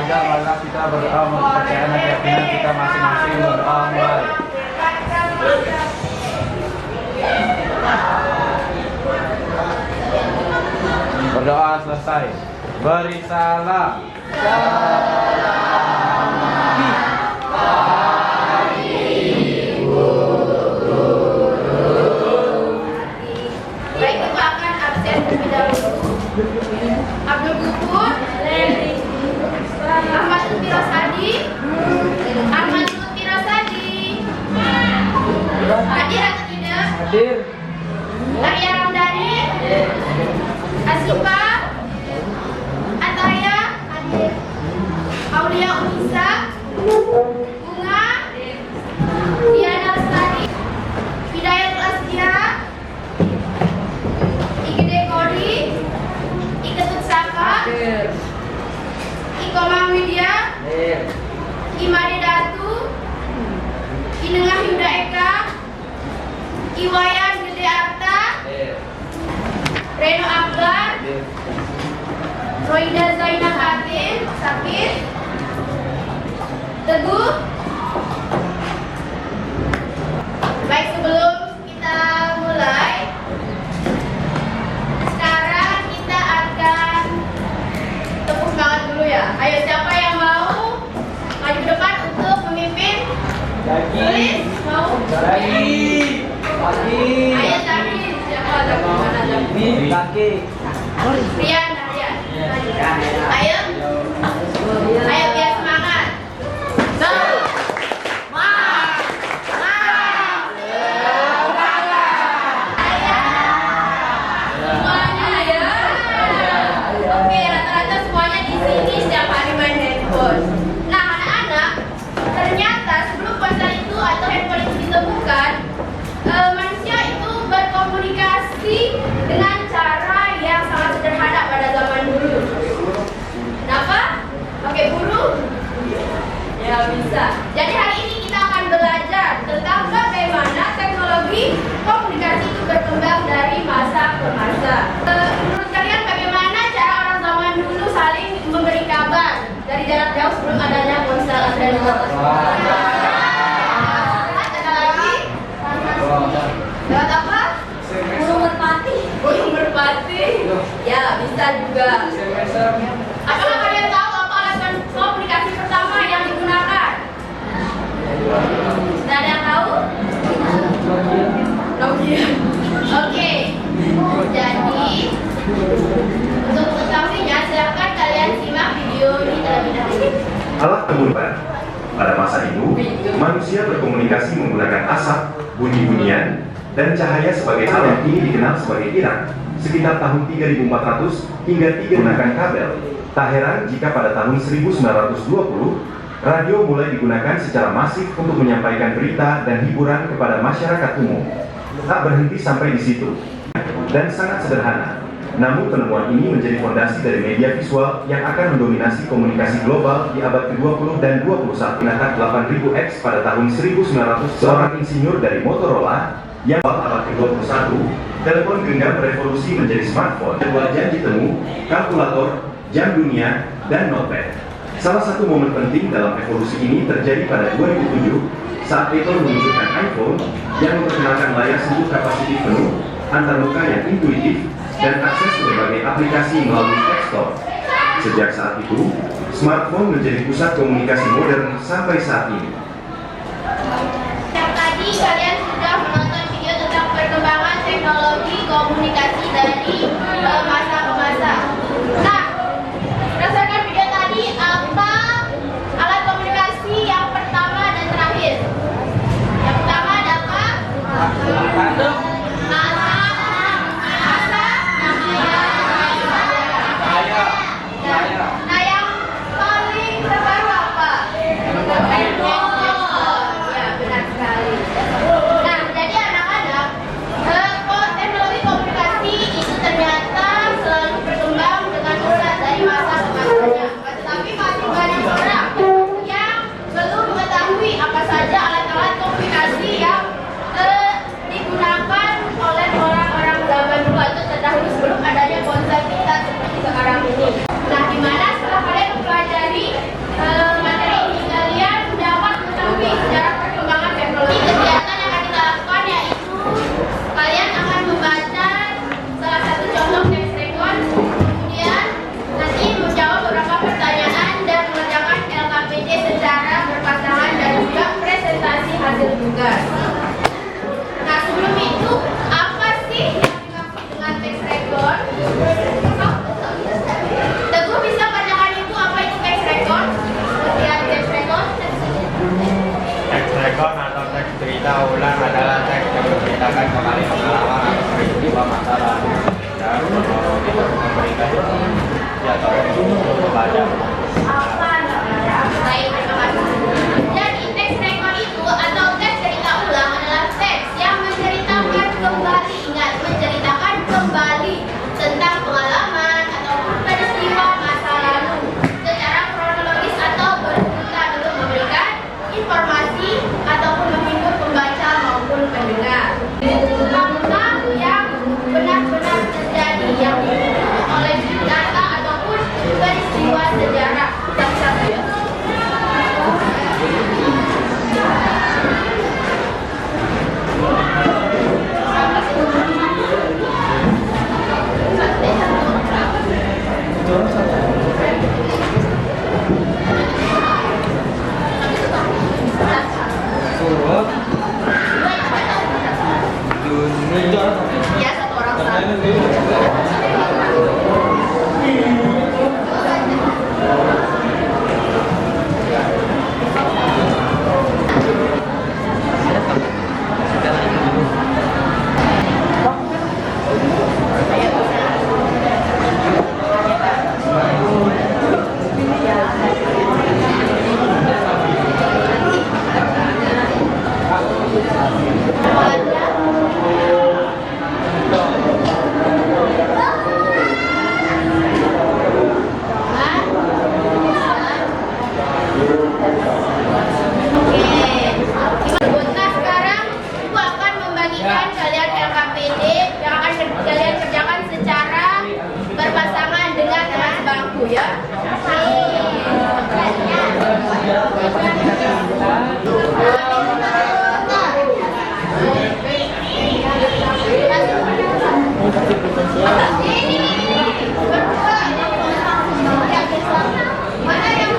belajar, maka kita berdoa mempercayakan keyakinan kita masing-masing. Berdoa mulai. Berdoa selesai. Beri salam. Baik, Bapak akan absen terlebih dahulu. Abdul Gufur, Ahmad Lutfi Rosadi, Hadir atau tidak? Hadir. Arya Ramdhani, Asifa, Ataya, Aulia Unisa, Bunga, Diana Lestari, Hidayat Astia, Igede Kori, Iketut Saka, Ikomah Widya, Imade Datu, Inengah Yuda Eka, Iwayan Gede Arta, Reno Akbar, Roida Zainal Hakim, Sakit, Teguh. Baik, sebelum kita mulai, sekarang kita akan tepuk tangan dulu ya. Ayo, siapa yang mau maju ke depan untuk memimpin? Tulis, mau? Ayo, Zaki. Siapa? Mana Zaki? Rian. Ayo. Ayo, biar semangat. Semuanya ya. Oke, rata-rata semuanya di sini setiap hari main handphone. Nah, anak-anak, ternyata sebelum ponsel itu atau handphone itu ditemukan, manusia itu berkomunikasi dengan cara yang sangat sederhana pada zaman dulu. Kenapa? Pakai burung? Ya, bisa. Jadi hari ini kita akan belajar tentang bagaimana teknologi komunikasi itu berkembang dari masa ke masa. Menurut kalian bagaimana cara orang zaman dulu saling memberi kabar dari jarak jauh sebelum adanya ponsel dan telepon? Ada lagi? Lewat apa? Burung merpati. Burung merpati? Ya, bisa juga. Apakah kalian tahu apa alat komunikasi pertama yang digunakan? Tidak ada yang tahu? Nokia. Oke. Jadi, untuk mengetahuinya, silakan kalian simak video ini terlebih dahulu. Alat pengumpan. Pada masa itu, manusia berkomunikasi menggunakan asap, bunyi-bunyian, dan cahaya sebagai alat ini dikenal sebagai kirang. Sekitar tahun 3400 hingga 3 menggunakan kabel. Tak heran jika pada tahun 1920, radio mulai digunakan secara masif untuk menyampaikan berita dan hiburan kepada masyarakat umum. Tak berhenti sampai di situ, dan sangat sederhana. Namun penemuan ini menjadi fondasi dari media visual yang akan mendominasi komunikasi global di abad ke-20 dan 21. Menatap 8000X pada tahun 1900, seorang insinyur dari Motorola yang abad ke-21, telepon genggam berevolusi menjadi smartphone. Kedua janji temu, kalkulator, jam dunia, dan notepad. Salah satu momen penting dalam evolusi ini terjadi pada 2007 saat Apple meluncurkan iPhone yang memperkenalkan layar sentuh kapasitif penuh, antarmuka yang intuitif, dan akses ke berbagai aplikasi melalui App Store. Sejak saat itu, smartphone menjadi pusat komunikasi modern sampai saat ini. Yang tadi kalian sudah menonton video tentang perkembangan teknologi komunikasi dari masa ke masa. Nah, berdasarkan video tadi, apa alat komunikasi yang pertama dan terakhir? Yang pertama ada apa? Nah, yang paling terbaru apa? Ya, benar sekali. Nah, jadi anak-anak, teknologi komunikasi ulang adalah teks yang menceritakan kembali pengalaman atau peristiwa masa lalu dan memberikan ya kepada Baik, terima kasih. Jadi teks rekor itu atau teks cerita ulang adalah teks yang menceritakan kembali, ingat, menceritakan kembali tentang pengalaman ataupun peristiwa masa lalu secara kronologis atau berurutan untuk memberikan informasi ataupun menghibur pembaca maupun pendengar. Fakta yang benar-benar terjadi yang didukung oleh data ataupun peristiwa sejarah. Satu-satu ya. Ya, satu orang satu. Nah, sekarang Ibu akan membagikan kalian LKPD yang akan kalian kerjakan secara berpasangan dengan teman sebangku ya. Mana yang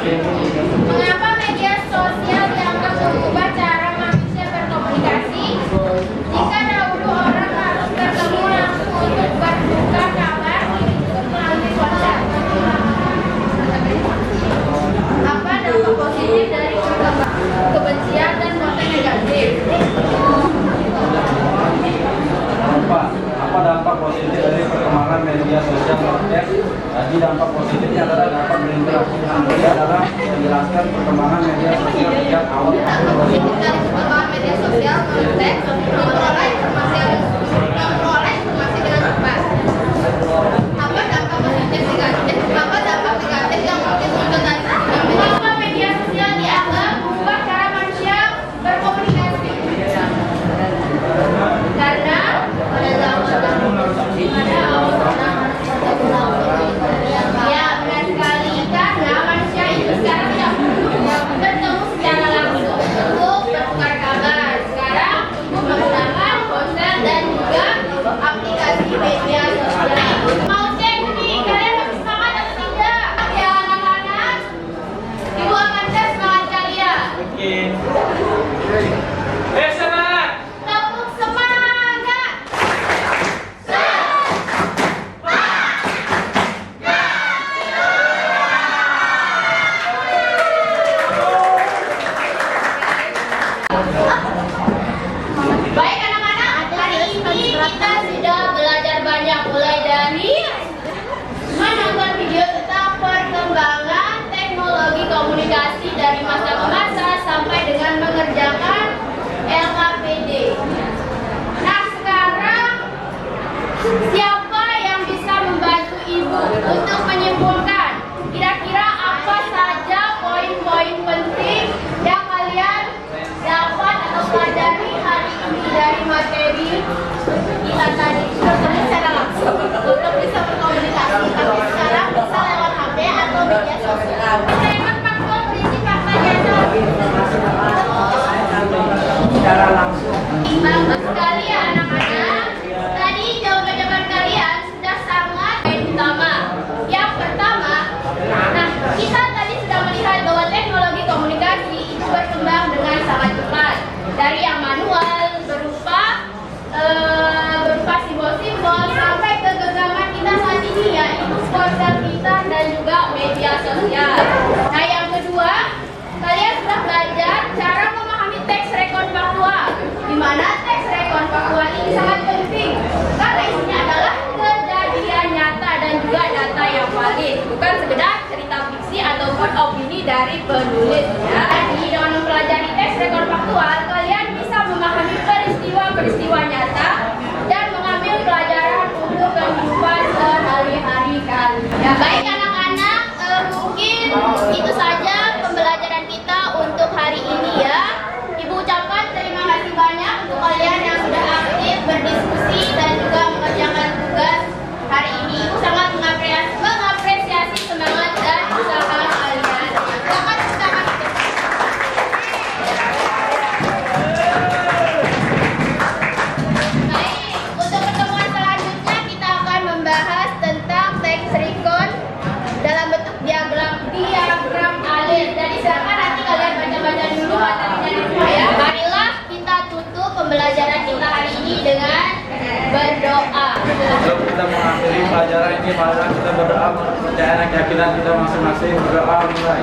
Mengapa media sosial dianggap mengubah cara manusia berkomunikasi? Jika dahulu orang harus bertemu langsung untuk bertukar kabar, melalui WhatsApp. Apa dampak positif dari kebencian dan konten negatif? Apa dampak positif dari perkembangan media sosial internet? Jadi dampak positifnya adalah dapat berinteraksi dengan media adalah menjelaskan perkembangan media sosial sejak awal. Positif dari perkembangan media sosial konteks memperoleh informasi dengan cepat. Apa dampak positif negatif? Apa dampak negatif yang mungkin muncul dari mengapa media sosial dianggap mengubah cara manusia berkomunikasi? Karena pada ya benar sekali, karena manusia itu sekarang tidak bertemu secara dari yang manual berupa simbol-simbol sampai ke genggaman kita saat ini, yaitu ponsel pintar dan juga media sosial. Nah, yang kedua, kalian sudah belajar cara memahami teks rekon faktual, di mana teks rekon faktual ini sangat penting karena isinya adalah kejadian nyata dan juga data yang valid, bukan sekedar cerita fiksi ataupun opini dari penulis. Jadi dengan mempelajari teks rekon faktual, kalian bisa memahami peristiwa-peristiwa nyata dan mengambil pelajaran untuk kehidupan sehari-hari kalian. Ya, baik anak-anak, mungkin itu saja pembelajaran kita untuk hari ini ya. Ibu ucapkan terima kasih banyak untuk kalian yang sudah aktif berdiskusi dan juga mengerjakan tugas hari ini. Ibu sangat mengapresiasi semangat dan usaha kalian. Silakan silakan. Baik, untuk pertemuan selanjutnya kita akan membahas tentang teks recon dalam bentuk diagram alir. Jadi silakan nanti kalian baca-baca dulu materinya di rumah ya. Marilah kita tutup pembelajaran kita hari ini dengan berdoa. Sebelum kita mengakhiri pelajaran ini, marilah kita berdoa mempercayai keyakinan kita masing-masing. Berdoa mulai.